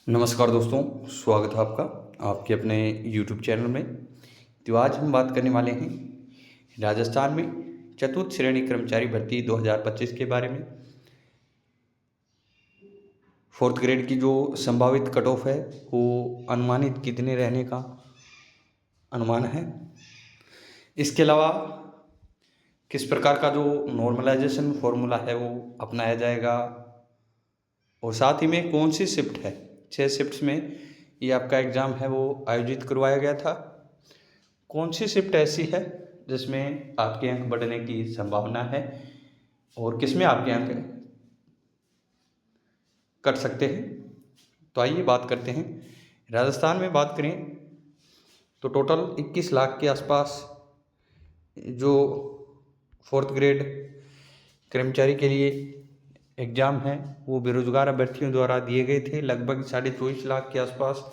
नमस्कार दोस्तों, स्वागत है आपका आपके अपने YouTube चैनल में। तो आज हम बात करने वाले हैं राजस्थान में चतुर्थ श्रेणी कर्मचारी भर्ती 2025 के बारे में। फोर्थ ग्रेड की जो संभावित कट ऑफ है वो अनुमानित कितने रहने का अनुमान है। इसके अलावा किस प्रकार का जो नॉर्मलाइजेशन फॉर्मूला है वो अपनाया जाएगा और साथ ही में कौन सी शिफ्ट है, 6 शिफ्ट्स में ये आपका एग्ज़ाम है वो आयोजित करवाया गया था। कौन सी शिफ्ट ऐसी है जिसमें आपके अंक बढ़ने की संभावना है और किसमें आपके अंक कट सकते हैं। तो आइए बात करते हैं। राजस्थान में बात करें तो टोटल 21 लाख के आसपास जो फोर्थ ग्रेड कर्मचारी के लिए एग्ज़ाम है वो बेरोजगार अभ्यर्थियों द्वारा दिए गए थे। लगभग 24.5 लाख के आसपास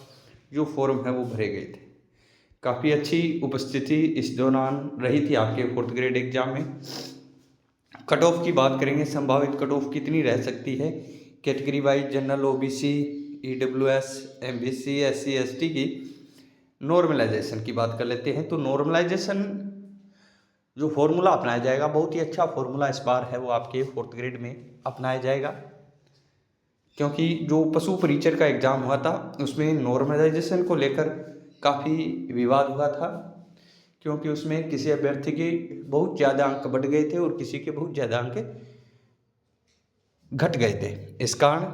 जो फॉर्म है वो भरे गए थे। काफ़ी अच्छी उपस्थिति इस दौरान रही थी आपके फोर्थ ग्रेड एग्ज़ाम में। कट ऑफ की बात करेंगे, संभावित कट ऑफ कितनी रह सकती है category wise, general, OBC, EWS, MBC, SC, ST की नॉर्मलाइजेशन की बात कर लेते हैं। तो नॉर्मलाइजेशन जो फॉर्मूला अपनाया जाएगा बहुत ही अच्छा फॉर्मूला इस बार है वो आपके फोर्थ ग्रेड में अपनाया जाएगा, क्योंकि जो पशु परीक्षर का एग्ज़ाम हुआ था उसमें नॉर्मलाइजेशन को लेकर काफ़ी विवाद हुआ था, क्योंकि उसमें किसी अभ्यर्थी के बहुत ज़्यादा अंक बढ़ गए थे और किसी के बहुत ज़्यादा अंक घट गए थे। इस कारण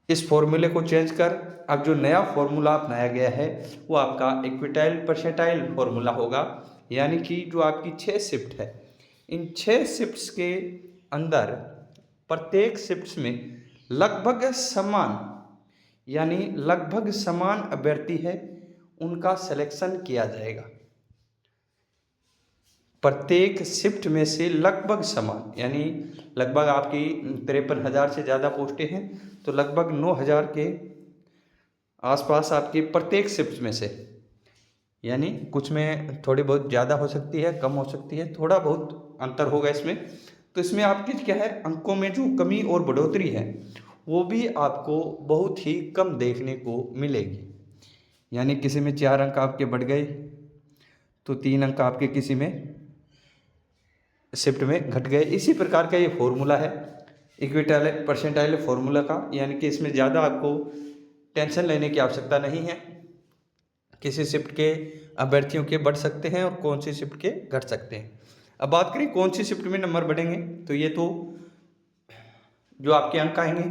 इस फॉर्मूले को चेंज कर अब जो नया फॉर्मूला अपनाया गया है वो आपका इक्विटाइल परसेंटाइल फॉर्मूला होगा। यानी कि जो आपकी 6 शिफ्ट है, इन 6 शिफ्ट्स के अंदर प्रत्येक शिफ्ट्स में लगभग समान यानी लगभग समान अभ्यर्थी है उनका सिलेक्शन किया जाएगा। प्रत्येक शिफ्ट में से लगभग समान यानी लगभग आपकी 53,000 से ज़्यादा पोस्टें हैं तो लगभग 9,000 के आसपास आपकी प्रत्येक शिफ्ट में से, यानी कुछ में थोड़ी बहुत ज़्यादा हो सकती है, कम हो सकती है, थोड़ा बहुत अंतर होगा इसमें। तो इसमें आपकी क्या है, अंकों में जो कमी और बढ़ोतरी है वो भी आपको बहुत ही कम देखने को मिलेगी। यानी किसी में 4 अंक आपके बढ़ गए तो 3 अंक आपके किसी में शिफ्ट में घट गए। इसी प्रकार का ये फॉर्मूला है इक्विटाइल परसेंटाइल फॉर्मूला का, यानी कि इसमें ज़्यादा आपको टेंशन लेने की आवश्यकता नहीं है। किसी शिफ्ट के अभ्यर्थियों के बढ़ सकते हैं और कौन सी शिफ्ट के घट सकते हैं। अब बात करें कौन सी शिफ्ट में नंबर बढ़ेंगे, तो ये तो जो आपके अंक आएंगे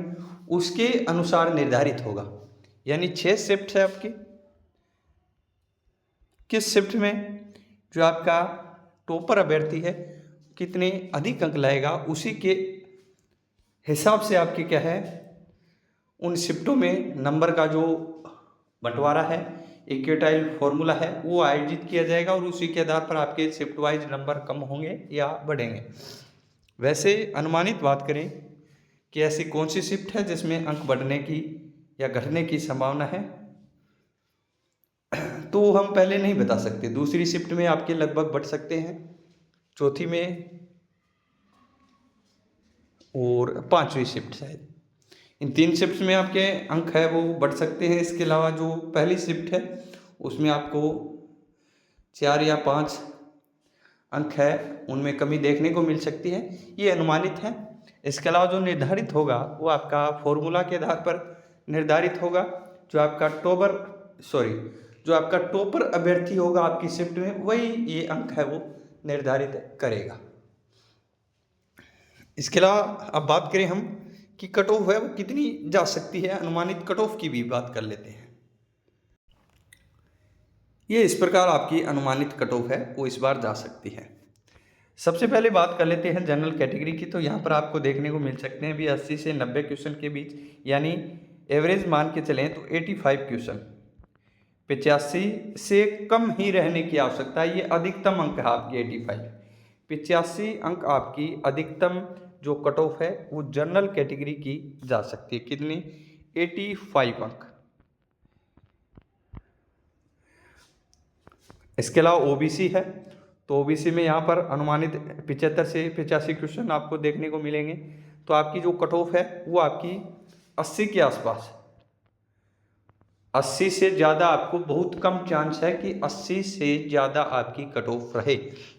उसके अनुसार निर्धारित होगा। यानी 6 शिफ्ट है आपकी, किस शिफ्ट में जो आपका टॉपर अभ्यर्थी है कितने अधिक अंक लाएगा उसी के हिसाब से आपकी क्या है उन शिफ्टों में नंबर का जो बंटवारा है इक्विटाइल फॉर्मूला है वो आयोजित किया जाएगा और उसी के आधार पर आपके शिफ्ट वाइज नंबर कम होंगे या बढ़ेंगे। वैसे अनुमानित बात करें कि ऐसी कौन सी शिफ्ट है जिसमें अंक बढ़ने की या घटने की संभावना है, तो हम पहले नहीं बता सकते। दूसरी शिफ्ट में आपके लगभग बढ़ सकते हैं, चौथी में और 5वीं शिफ्ट शायद, इन 3 शिफ्ट में आपके अंक है वो बढ़ सकते हैं। इसके अलावा जो पहली शिफ्ट है उसमें आपको 4 या 5 अंक है उनमें कमी देखने को मिल सकती है, ये अनुमानित है। इसके अलावा जो निर्धारित होगा वो आपका फॉर्मूला के आधार पर निर्धारित होगा। जो आपका टॉपर अभ्यर्थी होगा आपकी शिफ्ट में वही ये अंक है वो निर्धारित करेगा। इसके अलावा अब बात करें हम कि कट ऑफ है वो कितनी जा सकती है, अनुमानित कट ऑफ की भी बात कर लेते हैं। ये इस प्रकार आपकी अनुमानित कट ऑफ है वो इस बार जा सकती है। सबसे पहले बात कर लेते हैं जनरल कैटेगरी की। तो यहाँ पर आपको देखने को मिल सकते हैं भी 80 से 90 क्वेश्चन के बीच, यानी एवरेज मान के चलें तो 85 क्वेश्चन, 85 से कम ही रहने की आवश्यकता है। ये अधिकतम अंक है आपकी 85 अंक आपकी अधिकतम जो कट ऑफ है वो जनरल कैटेगरी की जा सकती है। कितनी? 85 अंक। इसके अलावा ओबीसी है तो ओबीसी में यहाँ पर अनुमानित 75 से 85 क्वेश्चन आपको देखने को मिलेंगे। तो आपकी जो कट ऑफ है वो आपकी 80 के आसपास, 80 से ज़्यादा आपको बहुत कम चांस है कि 80 से ज़्यादा आपकी कट ऑफ रहे।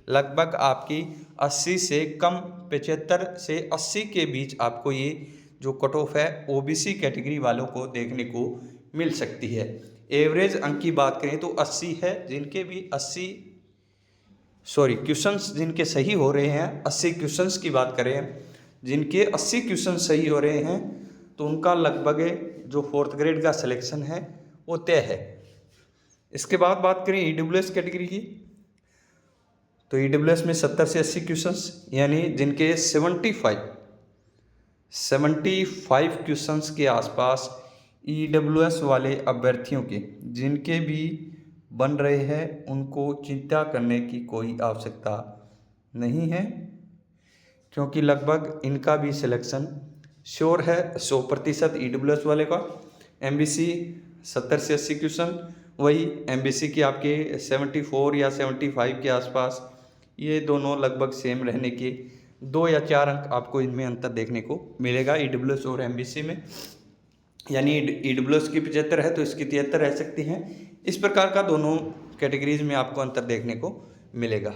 लगभग आपकी 80 से कम 75 से 80 के बीच आपको ये जो कट ऑफ है ओबीसी कैटेगरी वालों को देखने को मिल सकती है। एवरेज अंक की बात करें तो 80 है, जिनके भी क्वेश्चंस जिनके सही हो रहे हैं, 80 क्वेश्चंस की बात करें, जिनके 80 क्वेश्चन सही हो रहे हैं तो उनका लगभग जो 4th ग्रेड का सिलेक्शन है वो तय है। इसके बाद बात करें ईडब्ल्यूएस कैटेगरी की, तो ईडब्ल्यूएस में 70 से 80 क्वेश्चंस, यानी जिनके 75 क्वेश्चंस के आसपास ईडब्ल्यूएस वाले अभ्यर्थियों के जिनके भी बन रहे हैं, उनको चिंता करने की कोई आवश्यकता नहीं है, क्योंकि लगभग इनका भी सिलेक्शन श्योर है 100% ईडब्ल्यूएस वाले का। एमबीसी 70 से 80 क्वेश्चन, वही एमबीसी की आपके 74 या 75 के आसपास, ये दोनों लगभग सेम रहने के 2 या 4 अंक आपको इनमें अंतर देखने को मिलेगा ईडब्ल्यूएस और एमबीसी में। यानी ईडब्ल्यूएस की 75 है तो इसकी 73 रह सकती हैं। इस प्रकार का दोनों कैटेगरीज में आपको अंतर देखने को मिलेगा।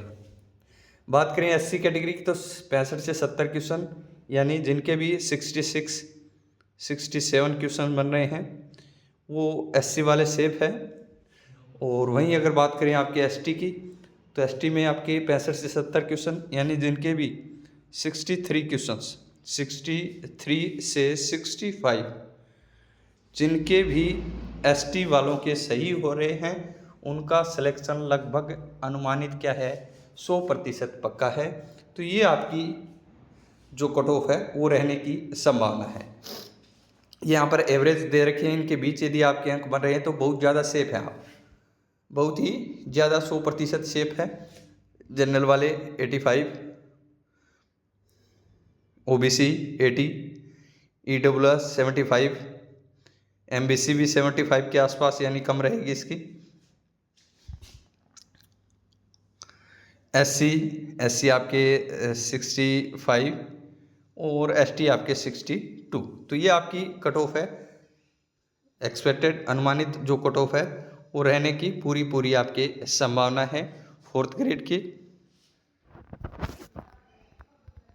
बात करें एससी कैटेगरी की तो 65 से 70 क्वेश्चन, यानी जिनके भी 67 क्वेश्चन बन रहे हैं वो एससी वाले सेफ है। और वहीं अगर बात करें आपके एसटी की, तो एसटी में आपके 65 से 70 क्वेश्चन, यानी जिनके भी 63 से 65 जिनके भी एसटी वालों के सही हो रहे हैं, उनका सिलेक्शन लगभग अनुमानित क्या है 100% पक्का है। तो ये आपकी जो कट ऑफ है वो रहने की संभावना है। यहाँ पर एवरेज दे रखे हैं, इनके बीच यदि आपके अंक बन रहे हैं तो बहुत ज़्यादा सेफ है, आप बहुत ही ज़्यादा 100% सेफ है। जनरल वाले 85, ओबीसी 80, ईडब्ल्यूएस 75, एमबीसी भी 75 के आसपास, यानी कम रहेगी इसकी। एससी आपके 65 और एसटी आपके 62। तो ये आपकी कट ऑफ है, एक्सपेक्टेड अनुमानित जो कट ऑफ है वो रहने की पूरी आपके संभावना है 4th ग्रेड की।